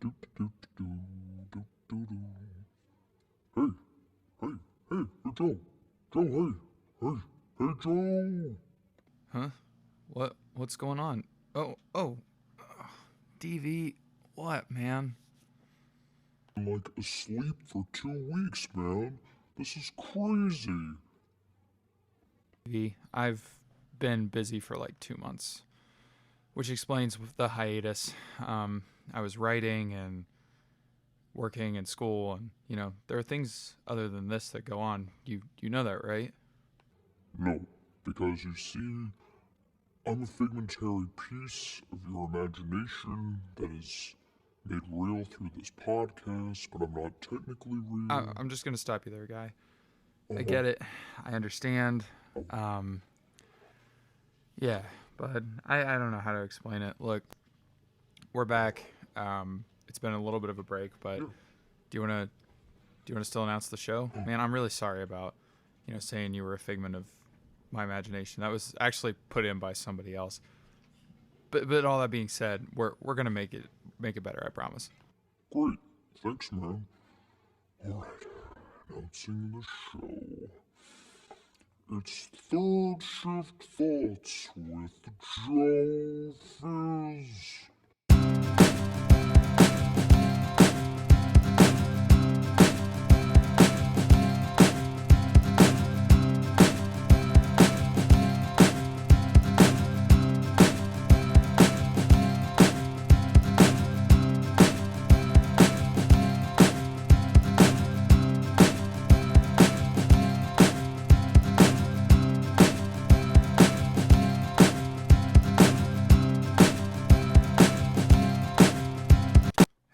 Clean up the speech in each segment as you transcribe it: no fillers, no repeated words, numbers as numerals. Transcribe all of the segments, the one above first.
Hey, hey, hey, Joe. Joe, hey, Joe. Huh? What's going on? Oh, DV, what, man? I'm like asleep for 2 weeks, man. This is crazy. DV, I've been busy for like 2 months, which explains the hiatus. I was writing and working in school, and there are things other than this that go on. You know that, right? No, because you see, I'm a fragmentary piece of your imagination that is made real through this podcast, but I'm not technically real. I'm just gonna stop you there, guy. I Uh-huh. get it. I understand. Um, yeah, but I don't know how to explain it. Look, we're back. It's been a little bit of a break, but Yeah. do you wanna do you wanna still announce the show? Man, I'm really sorry about saying you were a figment of my imagination. That was actually put in by somebody else. But all that being said, we're gonna make it better. I promise. Great. Thanks, man. Alright. Announcing the show. It's third shift thoughts with Joe Fizz.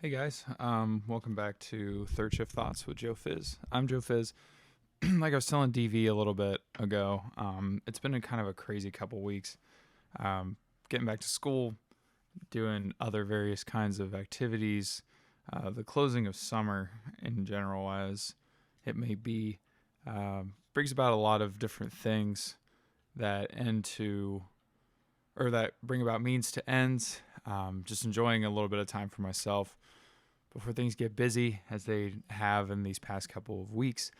Hey guys, welcome back to Third Shift Thoughts with Joe Fizz. I'm Joe Fizz. Like I was telling DV a little bit ago, it's been a kind of a crazy couple weeks. Getting back to school, doing other various kinds of activities, the closing of summer in general, as it may be, brings about a lot of different things that that bring about means to ends. Just enjoying a little bit of time for myself before things get busy, as they have in these past couple of weeks.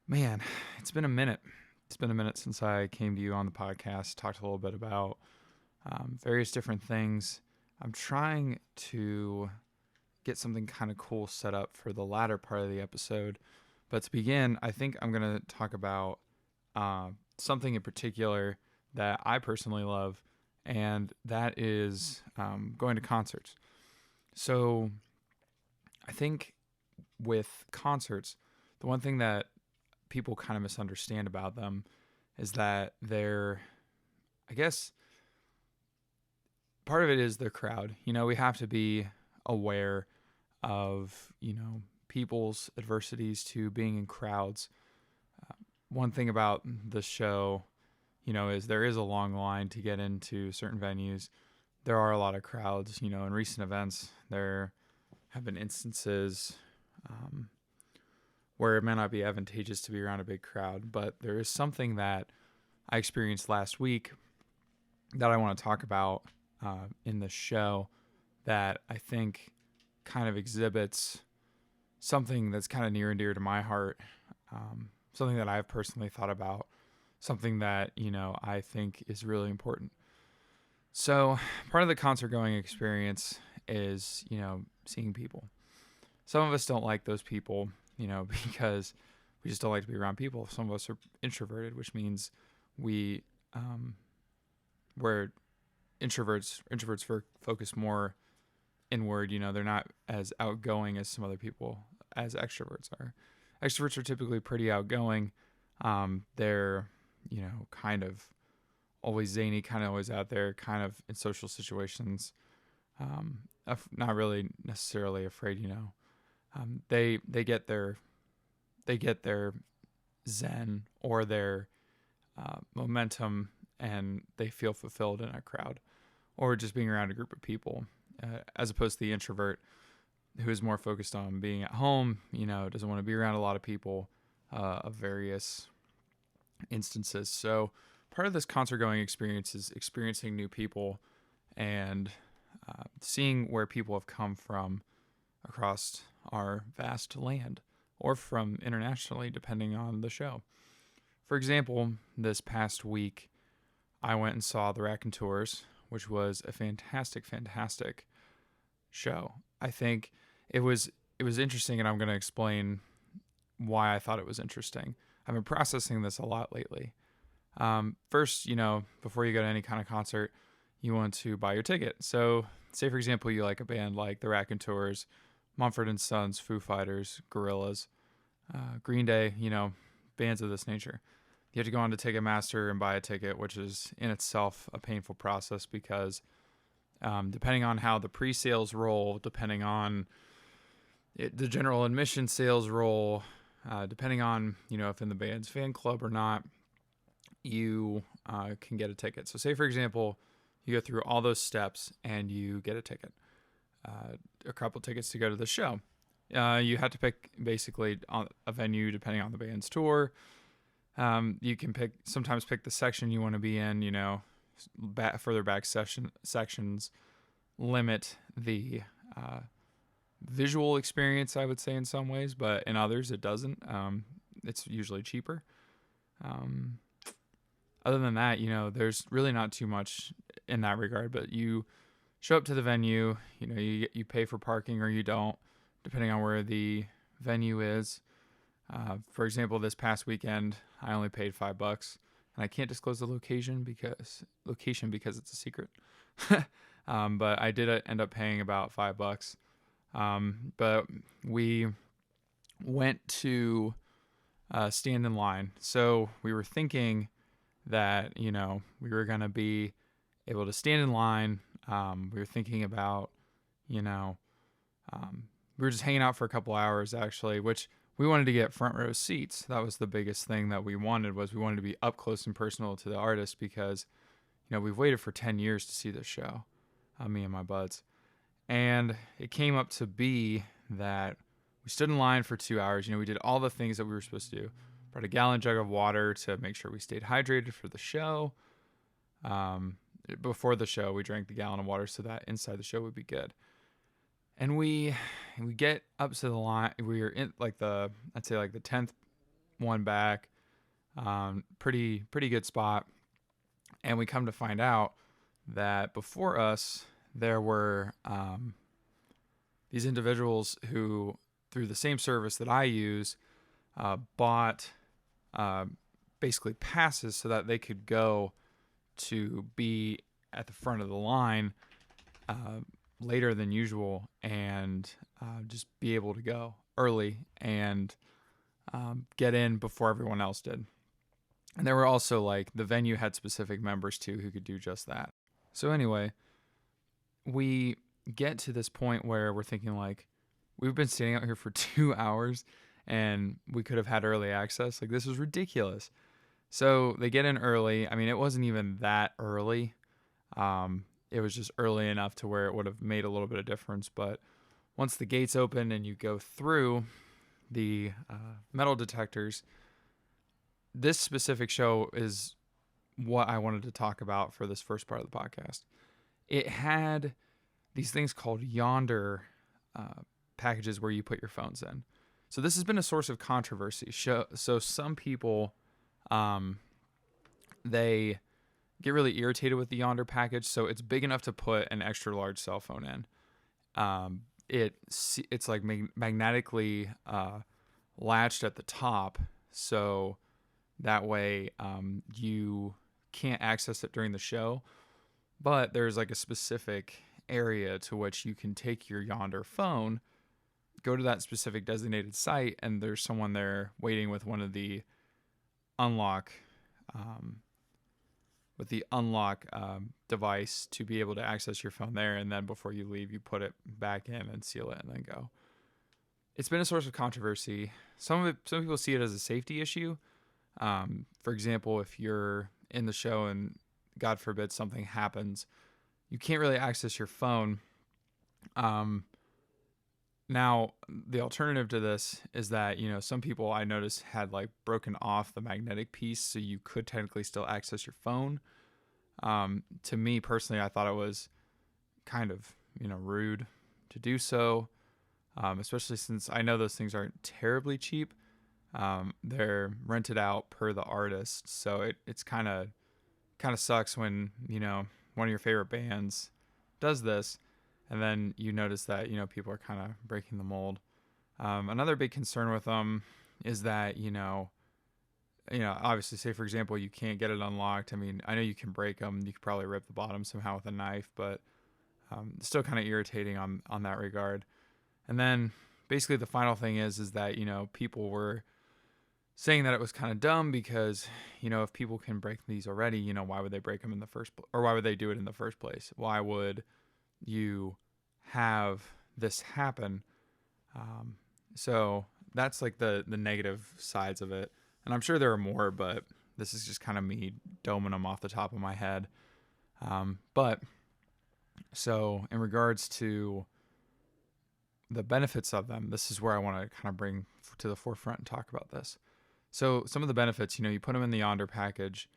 Man, it's been a minute. It's been a minute since I came to you on the podcast, talked a little bit about various different things. I'm trying to get something kind of cool set up for the latter part of the episode. But to begin, I think I'm going to talk about something in particular that I personally love, and that is going to concerts. So I think with concerts, the one thing that people kind of misunderstand about them is that I guess, part of it is the crowd. We have to be aware of, people's adversities to being in crowds. One thing about the show, is there is a long line to get into certain venues. There are a lot of crowds. In recent events, there have been instances where it may not be advantageous to be around a big crowd, but there is something that I experienced last week that I want to talk about in the show that I think kind of exhibits something that's kind of near and dear to my heart, something that I've personally thought about, something that, I think is really important. So, part of the concert going experience is, seeing people. Some of us don't like those people, because we just don't like to be around people. Some of us are introverted, which means we're introverts. Introverts focus more inward. They're not as outgoing as some other people as extroverts are. Extroverts are typically pretty outgoing. They're kind of always zany, kind of always out there, kind of in social situations. Not really necessarily afraid. They get their zen or their momentum, and they feel fulfilled in a crowd or just being around a group of people, as opposed to the introvert who is more focused on being at home, doesn't want to be around a lot of people of various instances. So part of this concert going experience is experiencing new people and seeing where people have come from across our vast land or from internationally, depending on the show. For example, this past week, I went and saw The Raconteurs, which was a fantastic, fantastic show. I think it was interesting, and I'm going to explain why I thought it was interesting. I've been processing this a lot lately. First, before you go to any kind of concert, you want to buy your ticket. So, say for example, you like a band like The Raconteurs, Mumford and Sons, Foo Fighters, Gorillaz, Green Day, bands of this nature. You have to go on to Ticketmaster and buy a ticket, which is in itself a painful process because depending on how the pre-sales roll, depending on the general admission sales roll, depending on, if in the band's fan club or not, you can get a ticket. So say, for example, you go through all those steps and you get a ticket, a couple tickets to go to the show. You have to pick basically a venue depending on the band's tour. You can sometimes pick the section you want to be in, further back sections limit the visual experience, I would say, in some ways, but in others it doesn't. It's usually cheaper. Other than that, there's really not too much in that regard, but you show up to the venue, you pay for parking or you don't, depending on where the venue is. For example, this past weekend, I only paid $5, and I can't disclose the location because it's a secret. But I did end up paying about $5. But we went to stand in line. So we were thinking that, we were going to be able to stand in line. We were thinking about, we were just hanging out for a couple hours, actually, which we wanted to get front row seats. That was the biggest thing that we wanted to be up close and personal to the artist because, we've waited for 10 years to see this show, me and my buds. And it came up to be that we stood in line for 2 hours. We did all the things that we were supposed to do. Brought a gallon jug of water to make sure we stayed hydrated for the show. Before the show, we drank the gallon of water so that inside the show would be good. And we get up to the line. We were in the 10th one back. Pretty good spot. And we come to find out that before us, there were these individuals who, through the same service that I use, bought basically passes so that they could go to be at the front of the line later than usual and just be able to go early and get in before everyone else did. And there were also the venue had specific members too who could do just that. So anyway, we get to this point where we're thinking we've been standing out here for 2 hours and we could have had early access. This is ridiculous. So they get in early. I mean, it wasn't even that early. It was just early enough to where it would have made a little bit of difference. But once the gates open and you go through the metal detectors, this specific show is what I wanted to talk about for this first part of the podcast. It had these things called Yonder packages where you put your phones in. So this has been a source of controversy. So some people, they get really irritated with the Yonder package. So it's big enough to put an extra large cell phone in. It's magnetically latched at the top. So that way you can't access it during the show. But there's a specific area to which you can take your Yonder phone, go to that specific designated site, and there's someone there waiting with one of the unlock device to be able to access your phone there. And then before you leave, you put it back in and seal it and then go. It's been a source of controversy. Some people see it as a safety issue. For example, if you're in the show and God forbid something happens, you can't really access your phone. Now, the alternative to this is that, some people I noticed had broken off the magnetic piece so you could technically still access your phone. To me personally, I thought it was kind of rude to do so, especially since I know those things aren't terribly cheap. They're rented out per the artist, so it's kind of sucks when one of your favorite bands does this, and then you notice that people are kind of breaking the mold. Another big concern with them is that obviously, say for example, you can't get it unlocked. I mean, I know you can break them. You could probably rip the bottom somehow with a knife, but it's still kind of irritating on that regard. And then basically the final thing is that people were saying that it was kind of dumb because if people can break these already, why would they break them in the first place, or why would they do it in the first place? Why would you have this happen? So that's like the negative sides of it. And I'm sure there are more, but this is just kind of me doming them off the top of my head. But so in regards to the benefits of them, this is where I want to kind of bring to the forefront and talk about this. So some of the benefits, you put them in the Yonder package.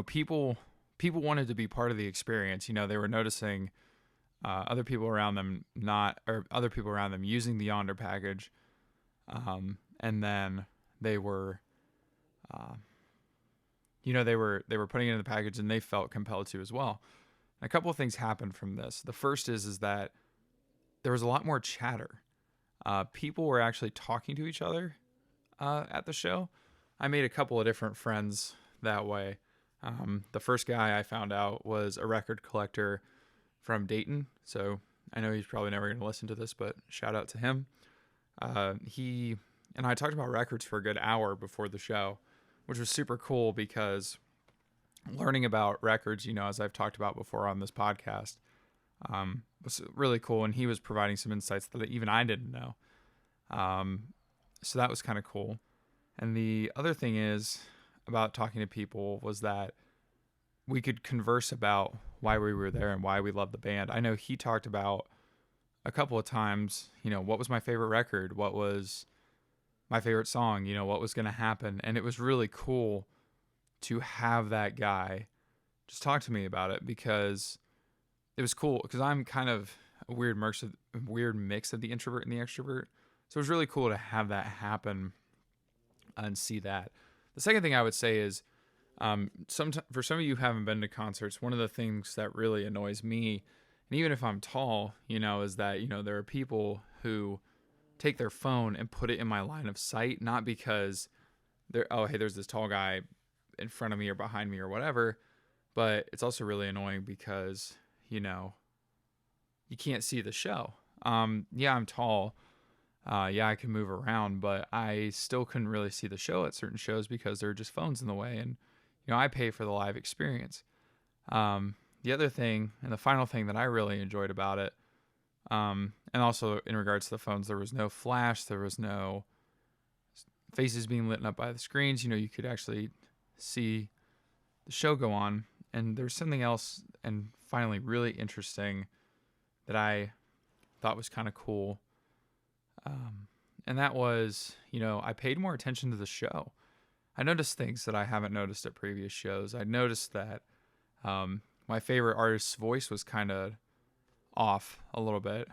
People wanted to be part of the experience. They were noticing other people around them using the Yonder package, and then they were, they were putting it in the package, and they felt compelled to as well. And a couple of things happened from this. The first is that there was a lot more chatter. People were actually talking to each other at the show. I made a couple of different friends that way. The first guy I found out was a record collector from Dayton. So I know he's probably never going to listen to this, but shout out to him. He and I talked about records for a good hour before the show, which was super cool because learning about records, as I've talked about before on this podcast, was really cool. And he was providing some insights that even I didn't know. So that was kind of cool. And the other thing is about talking to people was that we could converse about why we were there and why we loved the band. I know he talked about a couple of times, what was my favorite record? What was my favorite song? What was going to happen? And it was really cool to have that guy just talk to me about it, because it was cool, because I'm kind of a weird mix of the introvert and the extrovert. So it was really cool to have that happen and see that. The second thing I would say is, for some of you who haven't been to concerts, one of the things that really annoys me, and even if I'm tall, is that, there are people who take their phone and put it in my line of sight, not because there's this tall guy in front of me or behind me or whatever, but it's also really annoying because, you can't see the show. Yeah, I'm tall. Yeah, I can move around, but I still couldn't really see the show at certain shows because there are just phones in the way, and I pay for the live experience. The other thing, and the final thing that I really enjoyed about it, and also in regards to the phones, there was no flash, there was no faces being lit up by the screens. You could actually see the show go on. And there's something else, and finally really interesting, that I thought was kind of cool. And that was, I paid more attention to the show. I noticed things that I haven't noticed at previous shows. I noticed that my favorite artist's voice was kind of off a little bit.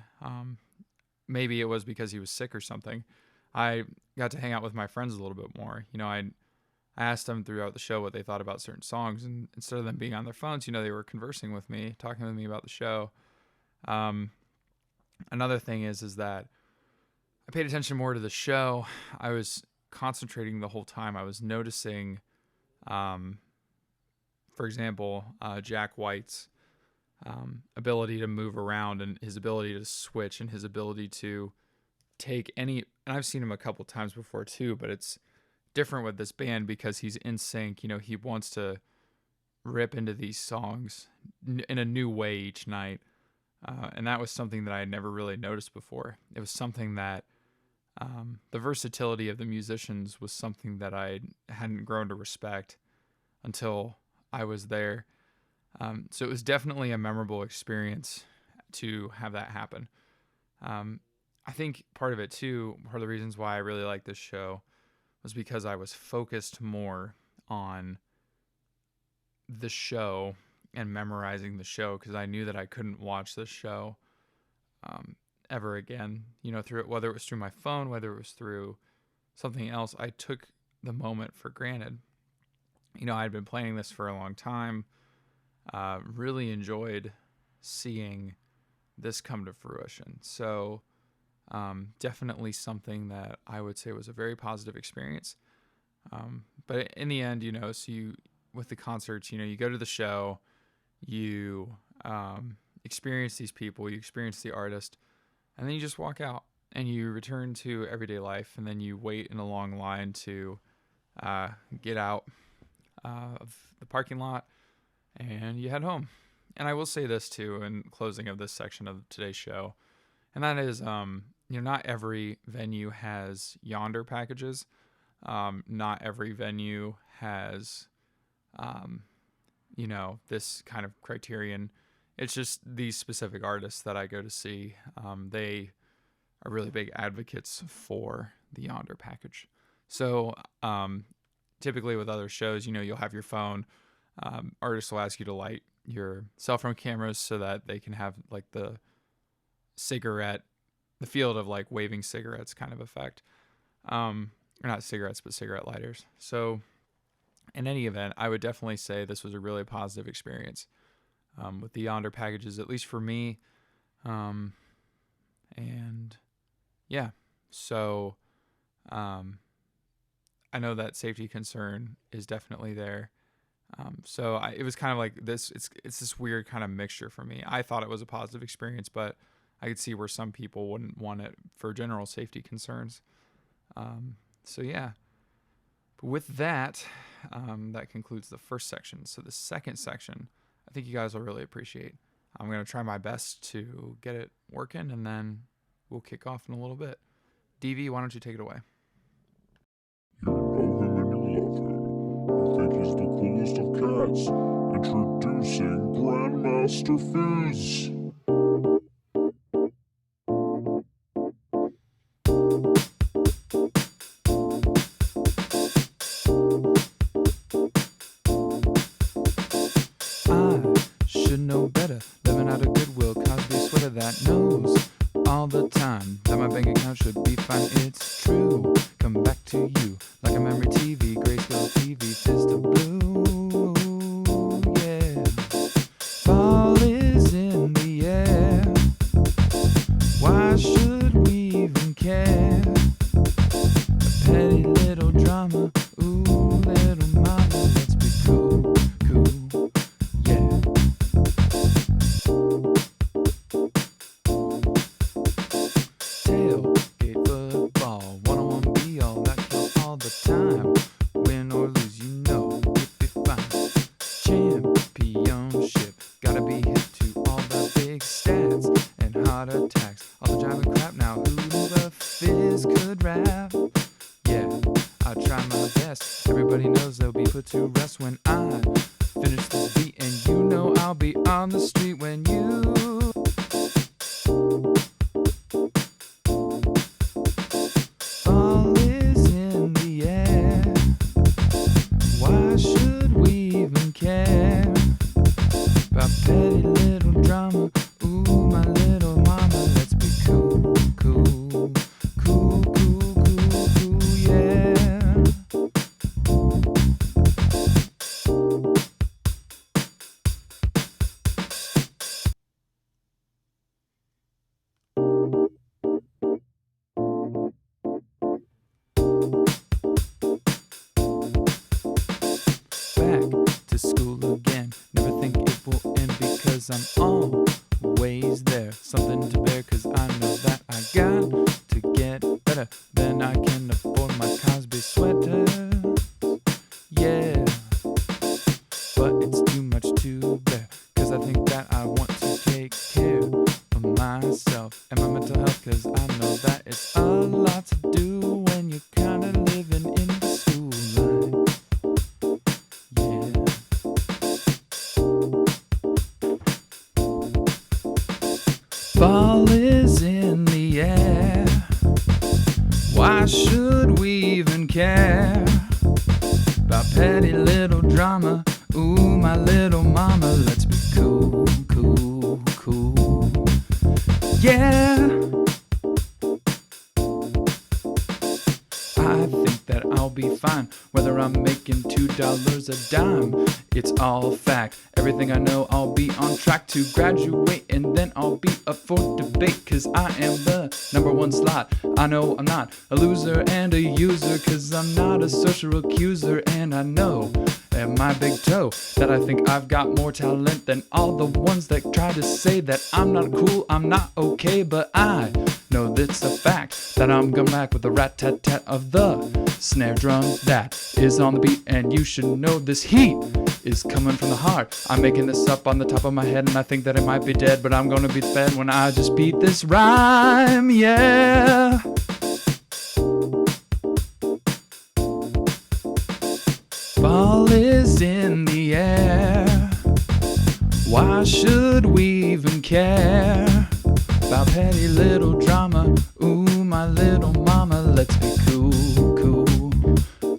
Maybe it was because he was sick or something. I got to hang out with my friends a little bit more. I asked them throughout the show what they thought about certain songs, and instead of them being on their phones, they were conversing with me, talking with me about the show. Another thing is that I paid attention more to the show. I was concentrating the whole time. I was noticing, for example, Jack White's ability to move around, and his ability to switch, and his ability to take any, and I've seen him a couple times before too, but it's different with this band because he's in sync. He wants to rip into these songs in a new way each night. And that was something that I had never really noticed before. It was something that the versatility of the musicians was something that I hadn't grown to respect until I was there. So it was definitely a memorable experience to have that happen. I think part of it too, part of the reasons why I really like this show was because I was focused more on the show and memorizing the show, because I knew that I couldn't watch this show ever again, through it, whether it was through my phone, whether it was through something else. I took the moment for granted. I'd been planning this for a long time, really enjoyed seeing this come to fruition. So definitely something that I would say was a very positive experience. But in the end, with the concerts, you go to the show, you experience these people, you experience the artist, and then you just walk out and you return to everyday life, and then you wait in a long line to get out of the parking lot, and you head home. And I will say this too in closing of this section of today's show, and that is, not every venue has yonder packages. Not every venue has, this kind of criterion. It's just these specific artists that I go to see. They are really big advocates for the yonder package. So typically with other shows, you'll have your phone. Artists will ask you to light your cell phone cameras so that they can have like the field of like waving cigarettes kind of effect. Or not cigarettes, but cigarette lighters. So in any event, I would definitely say this was a really positive experience with the yonder packages, at least for me. And yeah, so I know that safety concern is definitely there. So it was kind of like this. It's this weird kind of mixture for me. I thought it was a positive experience, but I could see where some people wouldn't want it for general safety concerns. So yeah, but with that, that concludes the first section. So the second section, I think you guys will really appreciate. I'm going to try my best to get it working, and then we'll kick off in a little bit. DVee, why don't you take it away? You know him and you love him. You think he's the coolest of cats. Introducing Grandmaster Fizz. Know better, living out of goodwill, Cosby sweater that knows all the time that my bank account should be fine. It's true, come back to you like a memory TV, grayscale TV, fizz to blue, yeah. Fall is in the air, why should we even care? A petty little drama, ooh, little mama, let's be cool, cool, yeah. Tailgate football, 101 be all that kills all the time. Win or lose, you'll be fine. Championship, gotta be hip to all the big stats and heart attacks. All the driving crap, now who the fizz could rap? Yeah, I try my best. Everybody knows they'll be put to rest when I finish this beat, and I'll be on the street when you. Fall is in the air, why should we even care about petty little drama? Ooh, my little mama, let's be cool, cool, cool, cool, cool, cool, yeah. Back to school again, never think it will end because I'm always there. Something to bear, cause I know that I got to get better. Then I can afford my Cosby sweater, yeah. But it's too much to bear, cause I think that I want to take care of myself and my mental health, cause I know that it's a lot to do when you're kinda living in the school life, yeah. Fall is in the air, why should we even care about petty little drama? Ooh, my little mama, let's be cool, cool, cool. Yeah. I think that I'll be fine, whether I'm making $2 a dime. It's all fact. Everything I know, I'll be on track to graduate, and then I'll be up for debate, cause I am the #1 slot. I know I'm not a loser and a user, cause I'm not a social accuser, and I know at my big toe that I think I've got more talent than all the ones that try to say that I'm not cool, I'm not okay. But I know that's a fact, that I'm coming back with the rat-tat-tat of the snare drum that is on the beat, and you should know this heat is coming from the heart. I'm making this up on the top of my head, and I think that it might be dead, but I'm gonna be fed when I just beat this rhyme, yeah. Fall is in the air. Why should we even care about petty little drama? Ooh, my little mama, let's be cool, cool,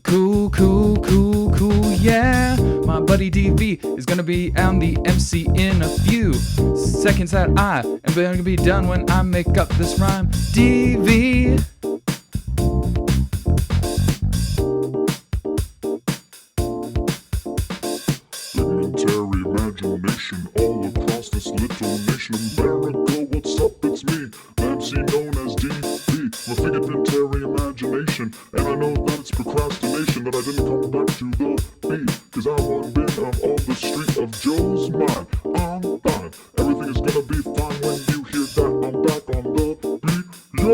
cool, cool, cool, cool, yeah. My buddy DVee is gonna be on the MC in a few seconds that I am gonna be done when I make up this rhyme. DVee. Fragmentary imagination all across this little nation of America. What's up? It's me, the MC known as DVee. My fragmentary imagination, and I know that it's procrastination that I didn't come back to the beat, cause I'm on the street of Joe's mind. I'm fine, everything is gonna be fine when you hear that I'm back on the beat. Yeah!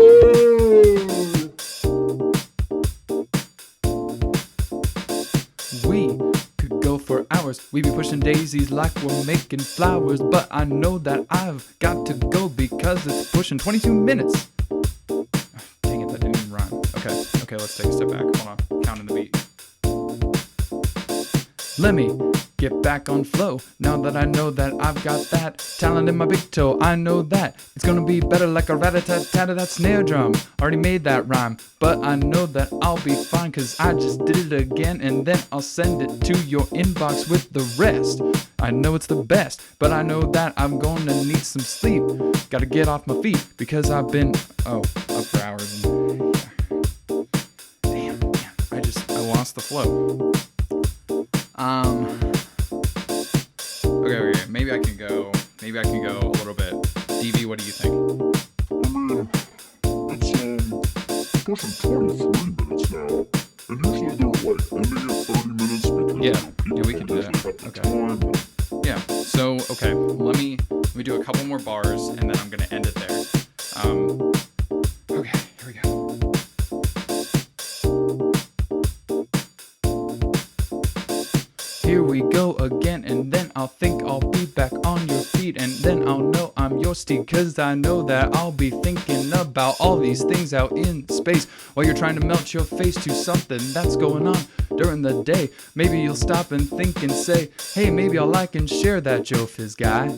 We could go for hours, we be pushing daisies like we're making flowers, but I know that I've got to go because it's pushing 22 minutes. Dang it, that didn't even rhyme. Okay, let's take a step back. Hold on, counting the beat. Let me get back on flow, now that I know that I've got that talent in my big toe. I know that it's gonna be better like a rat-a-tat-tat of that snare drum. Already made that rhyme, but I know that I'll be fine, cause I just did it again, and then I'll send it to your inbox with the rest. I know it's the best, but I know that I'm gonna need some sleep. Gotta get off my feet, because I've been, up for hours. And, yeah. Damn, I lost the flow. Okay, maybe I can go a little bit. DVee, what do you think? I mean, it's pushing 23 minutes now, and usually they're like ending at 30 minutes because Yeah, we can do that. Okay. Time. Yeah. So okay, let me do a couple more bars, and then I'm gonna end it there. Okay, here we go. Here we go again, and then I'll think I'll be back on your feet, and then I'll know I'm your steed, cause I know that I'll be thinking about all these things out in space while you're trying to melt your face to something that's going on during the day. Maybe you'll stop and think and say, hey, maybe I'll like and share that Joe Fizz guy.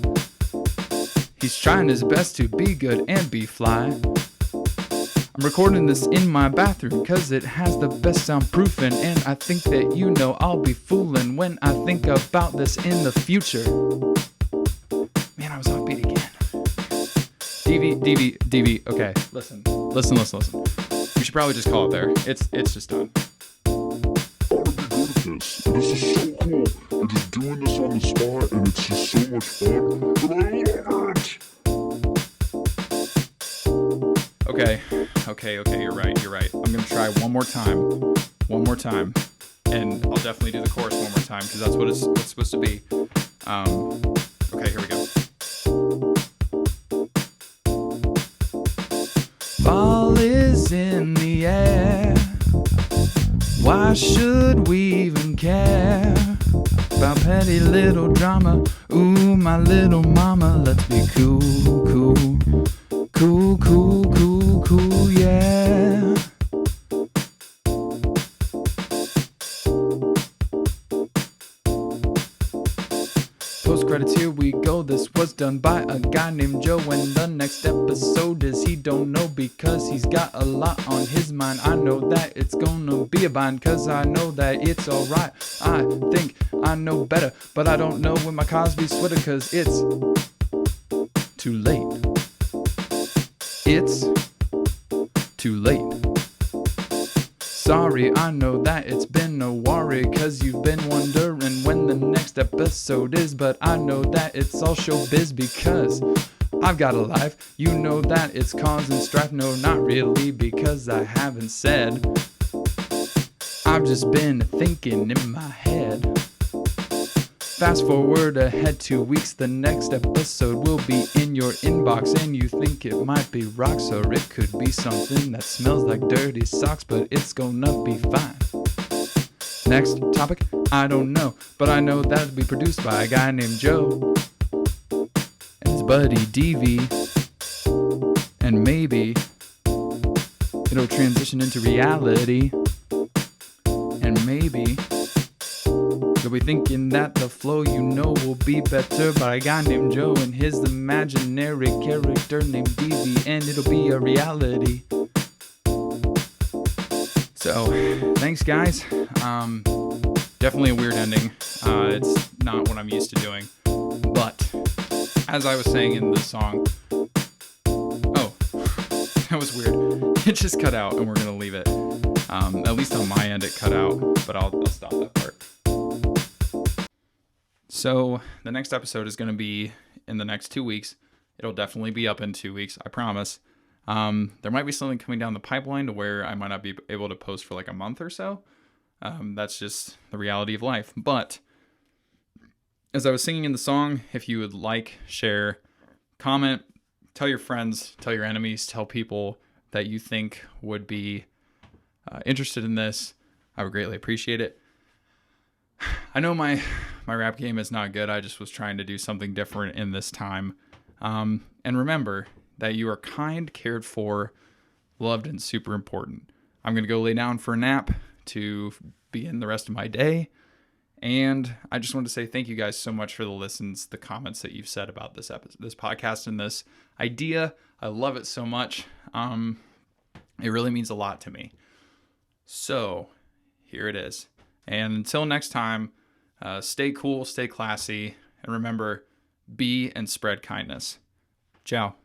He's trying his best to be good and be fly. I'm recording this in my bathroom cause it has the best soundproofing, and I think that you know I'll be fooling when I think about this in the future. Man, I was offbeat again. DVee, okay, listen. We should probably just call it there. It's just done. I want to be good at this. This is so cool. I'm just doing this on the spot, and it's just so much fun, and I love it! Okay, you're right. I'm gonna try one more time, and I'll definitely do the chorus one more time, because that's what it's supposed to be. Okay, here we go. Fall is in the air. Why should we even care about petty little drama? Ooh, my little mama, let's be cool, cool, cool, cool, cool, cool, yeah. Post credits, here we go. This was done by a guy named Joe. In the next episode episode is he don't know because he's got a lot on his mind. I know that it's gonna be a bind cause I know that it's alright. I think I know better, but I don't know when my Cosby sweater cause it's too late. It's too late. Sorry, I know that it's been a worry cause you've been wondering when the next episode is, but I know that it's all showbiz because I've got a life. You know that it's causing strife. No, not really, because I haven't said. I've just been thinking in my head. Fast forward ahead 2 weeks, the next episode will be in your inbox, and you think it might be rocks or it could be something that smells like dirty socks, but it's gonna be fine. Next topic, I don't know, but I know that it'll be produced by a guy named Joe and his buddy DVee, and maybe it'll transition into reality, and maybe you'll be thinking that the flow you know will be better by a guy named Joe and his imaginary character named DVee, and it'll be a reality. So, thanks guys. Definitely a weird ending. It's not what I'm used to doing. But, as I was saying in the song, oh, that was weird. It just cut out and we're going to leave it. At least on my end it cut out, but I'll stop that part. So the next episode is going to be in the next 2 weeks. It'll definitely be up in 2 weeks, I promise. There might be something coming down the pipeline to where I might not be able to post for like a month or so. That's just the reality of life. But as I was singing in the song, if you would like, share, comment, tell your friends, tell your enemies, tell people that you think would be interested in this, I would greatly appreciate it. I know my rap game is not good. I just was trying to do something different in this time. And remember that you are kind, cared for, loved, and super important. I'm going to go lay down for a nap to begin the rest of my day. And I just want to say thank you guys so much for the listens, the comments that you've said about this episode, this podcast, and this idea. I love it so much. It really means a lot to me. So here it is. And until next time, stay cool, stay classy, and remember, be and spread kindness. Ciao.